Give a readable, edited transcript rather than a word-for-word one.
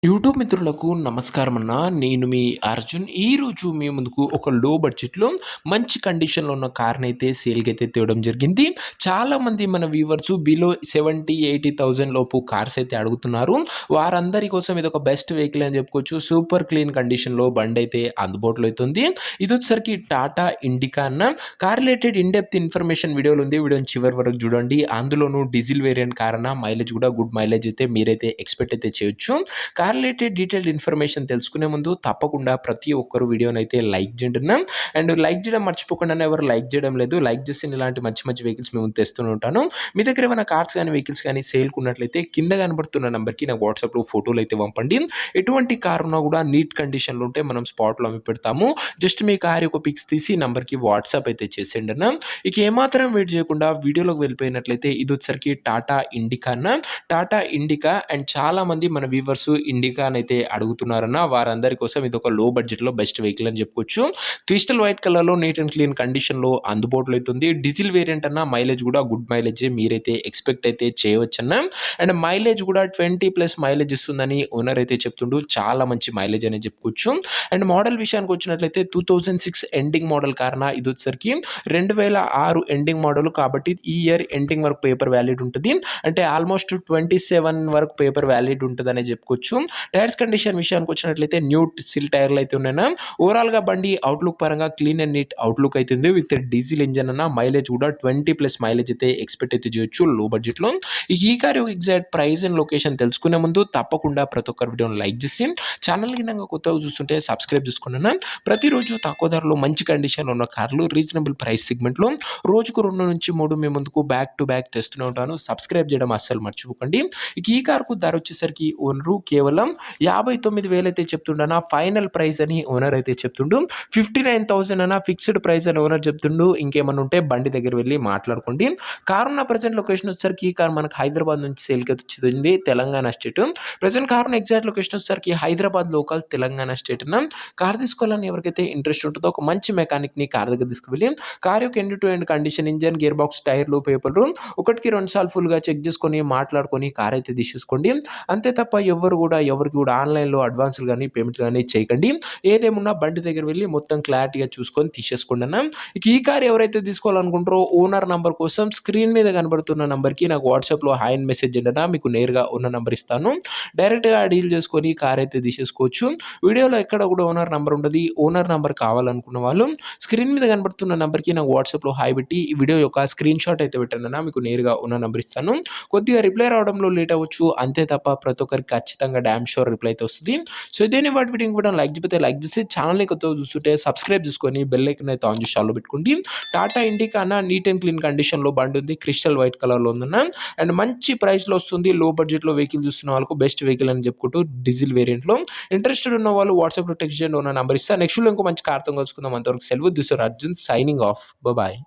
YouTube మిత్రులకు నమస్కారం అన్న. నేను మీ అర్జున్. ఈరోజు మీ ముందుకు ఒక లో బడ్జెట్‌లో మంచి కండిషన్‌లో ఉన్న కార్‌నైతే సేల్‌కైతే తేవడం జరిగింది. చాలామంది మన వ్యూవర్స్ బిలో 70, 80,000 లోపు కార్స్ అయితే అడుగుతున్నారు. వారందరి కోసం ఇదొక బెస్ట్ వెహికల్ అని చెప్పుకోవచ్చు. సూపర్ క్లీన్ కండిషన్‌లో బండైతే అందుబాటులో అయితే ఉంది. ఇదొచ్చేసరికి టాటా ఇండికా అన్న. Car related in depth information వీడియోలో ఉంది. వీడియోని చివరి వరకు చూడండి. అందులోనూ డీజిల్ వేరియంట్ కార్ అన్న. మైలేజ్ కూడా గుడ్ మైలేజ్ అయితే మీరైతే ఎక్స్‌పెక్ట్ అయితే చేయొచ్చు. కార్ రిలేటెడ్ డీటెయిల్డ్ ఇన్ఫర్మేషన్ తెలుసుకునే ముందు తప్పకుండా ప్రతి ఒక్కరు వీడియోనైతే లైక్ చేయండి. అండ్ లైక్ చేయడం మర్చిపోకుండా ఎవరు లైక్ చేయడం లేదు. లైక్ చేసి ఇలాంటి మంచి మంచి వెహికల్స్ మేము తెస్తూనే ఉంటాను. మీ దగ్గర ఏమైనా కార్స్ కానీ వెహికల్స్ కానీ సేల్కి ఉన్నట్లయితే కింద కనబడుతున్న నెంబర్కి నాకు వాట్సాప్లో ఫోటోలు అయితే పంపండి. ఎటువంటి కార్ ఉన్నా కూడా నీట్ కండిషన్లో ఉంటే మనం స్పాట్లో అమ్మి పెడతాము. జస్ట్ మీ కార్ యొక్క పిక్స్ తీసి నంబర్కి వాట్సాప్ అయితే చేసేయండి అన్న. ఇక ఏమాత్రం వెయిట్ చేయకుండా వీడియోలోకి వెళ్ళిపోయినట్లయితే ఇది వచ్చరికి టాటా ఇండికా అన్న. టాటా ఇండికా అండ్ చాలా మంది మన వ్యూవర్స్ ఇండికానైతే అడుగుతున్నారన్న. వారందరి కోసం ఇది ఒక లో బడ్జెట్లో బెస్ట్ వెహికల్ అని చెప్పుకోవచ్చు. క్రిస్టల్ వైట్ కలర్లో నీట్ అండ్ క్లీన్ కండిషన్లో అందుబాటులో అవుతుంది. డీజిల్ వేరియంట్ అన్న. మైలేజ్ కూడా గుడ్ మైలేజ్ మీరైతే ఎక్స్పెక్ట్ అయితే చేయవచ్చన్న. అండ్ మైలేజ్ కూడా 20+ మైలేజ్ ఇస్తుందని ఓనర్ అయితే చెప్తుండు. చాలా మంచి మైలేజ్ అనేది చెప్పుకోవచ్చు. అండ్ మోడల్ విషయానికి వచ్చినట్లయితే 2006 ఎండింగ్ మోడల్ కారణ ఇది వచ్చేసరికి 2006 ఎండింగ్ మోడల్ కాబట్టి ఈ ఇయర్ ఎండింగ్ వరకు పేపర్ వ్యాలిడ్ ఉంటుంది. అంటే ఆల్మోస్ట్ 27 వరకు పేపర్ వ్యాలిడ్ ఉంటుందనే చెప్పుకోవచ్చు. టైర్స్ కండిషన్ విషయానికి వచ్చినట్లయితే న్యూ సిల్ టైర్లు అయితే ఉన్నాయి. ఓవరాల్గా బండి అవుట్లుక్ పరంగా క్లీన్ అండ్ నీట్ అవుట్లుక్ అయితే ఉంది. విత్ డీజిల్ ఇంజన్ అన్న. మైలేజ్ కూడా 20+ మైలేజ్ అయితే ఎక్స్పెక్ట్ అయితే చేయొచ్చు లో బడ్జెట్లో. ఈ కార్ యొక్క ఎగ్జాక్ట్ ప్రైస్ అండ్ లొకేషన్ తెలుసుకునే ముందు తప్పకుండా ప్రతి ఒక్కరు వీడియోని లైక్ చేసి ఛానల్కి నాకు కొత్తగా చూస్తుంటే సబ్స్క్రైబ్ చేసుకున్నాను. ప్రతిరోజు తక్కువ ధరలో మంచి కండిషన్లో ఉన్న కార్లు రీజనబుల్ ప్రైస్ సెగ్మెంట్లో రోజుకు 2 నుంచి 3 మీ ముందుకు బ్యాక్ టు బ్యాక్ తెస్తూనే ఉంటాను. సబ్స్క్రైబ్ చేయడం అస్సలు మర్చిపోకండి. ఇక ఈ కార్కు ధర వచ్చేసరికి ఓనరు కేవలం 59,000 అయితే చెప్తుండనా. ఫైనల్ ప్రైస్ అని ఓనర్ అయితే చెప్తుండు. 59,000 అన్న ఫిక్స్డ్ ప్రైస్ అని ఓనర్ చెప్తుండు. ఇంకేమన్నా ఉంటే బండి దగ్గర వెళ్ళి మాట్లాడుకోండి. కార్ ఉన్న ప్రజెంట్ లొకేషన్ వచ్చేసరికి ఈ కార్ మనకు హైదరాబాద్ నుంచి సేల్కి వచ్చింది. తెలంగాణ స్టేట్. ప్రజెంట్ కార్ ఉన్న ఎగ్జాక్ట్ లొకేషన్ వచ్చేసరికి హైదరాబాద్ లోకల్ తెలంగాణ స్టేట్ అన్న. కార్ తీసుకోవాలని ఎవరికైతే ఇంట్రెస్ట్ ఉంటుందో ఒక మంచి మెకానిక్ని కార్ దగ్గర తీసుకువెళ్ళి కార్ యొక్క end to end condition, engine, gear box, టైర్లు, పేపర్లు ఒకటికి 2 సార్లు ఫుల్గా చెక్ చేసుకొని మాట్లాడుకొని కార్ అయితే తీసేసుకోండి. అంతే తప్ప ఎవరికి కూడా ఆన్లైన్లో అడ్వాన్సులు కానీ పేమెంట్లు కానీ చేయకండి. ఏదేమున్నా బండి దగ్గర వెళ్ళి మొత్తం క్లారిటీగా చూసుకొని తీసేసుకోండి అన్న. ఇక ఈ కార్ ఎవరైతే తీసుకోవాలనుకుంటారో ఓనర్ నంబర్ కోసం స్క్రీన్ మీద కనబడుతున్న నంబర్కి నాకు వాట్సాప్లో హాయ్ అని మెసేజ్ చేయండి. మీకు నేరుగా ఉన్న నంబర్ ఇస్తాను. డైరెక్ట్గా డీల్ చేసుకొని కార్ అయితే తీసేసుకోవచ్చు. వీడియోలో ఎక్కడ కూడా ఓనర్ నంబర్ ఉంటుంది. ఓనర్ నంబర్ కావాలనుకున్న వాళ్ళు స్క్రీన్ మీద కనబడుతున్న నంబర్కి నాకు వాట్సాప్లో హాయ్ పెట్టి ఈ వీడియో యొక్క స్క్రీన్ షాట్ అయితే పెట్టండి అన్న. మీకు నేరుగా ఉన్న నంబర్ ఇస్తాను. కొద్దిగా రిప్లై రావడంలో లేట్ అవ్వచ్చు. అంతే తప్ప ప్రతి ఒక్కరికి ఖచ్చితంగా డ్యామ్ షూర్ రిప్లై అయితే వస్తుంది. సో ఇదేనే వాటి వీడియో కూడా లైక్ చేయకపోతే లైక్ చేసి ఛానల్ని కొత్తగా చూస్తుంటే సబ్స్క్రైబ్ చేసుకొని బెల్ ఐకాన్ అయితే ఆన్ చేసి ఆన్లో పెట్టుకోండి. టాటా ఇండికా అన్న నీట్ అండ్ క్లీన్ కండిషన్లో బండి ఉంది. క్రిస్టల్ వైట్ కలర్లో ఉందన్న. అండ్ మంచి ప్రైస్లో వస్తుంది. లో బడ్జెట్లో వెహికల్ చూస్తున్న వాళ్ళకు బెస్ట్ వెహికల్ అని చెప్పుకుంటూ డీజిల్ వేరియంట్లో ఇంట్రెస్టెడ్ ఉన్న వాళ్ళు వాట్సాప్లో టెక్స్ట్ చేయండి. ఉన్న నెంబర్ ఇస్తా. నెక్స్ట్ ఇంకో మంచి కార్తో కలుసుకుందాం. అంతవరకు సెలవు. This Arjun signing off. Bye.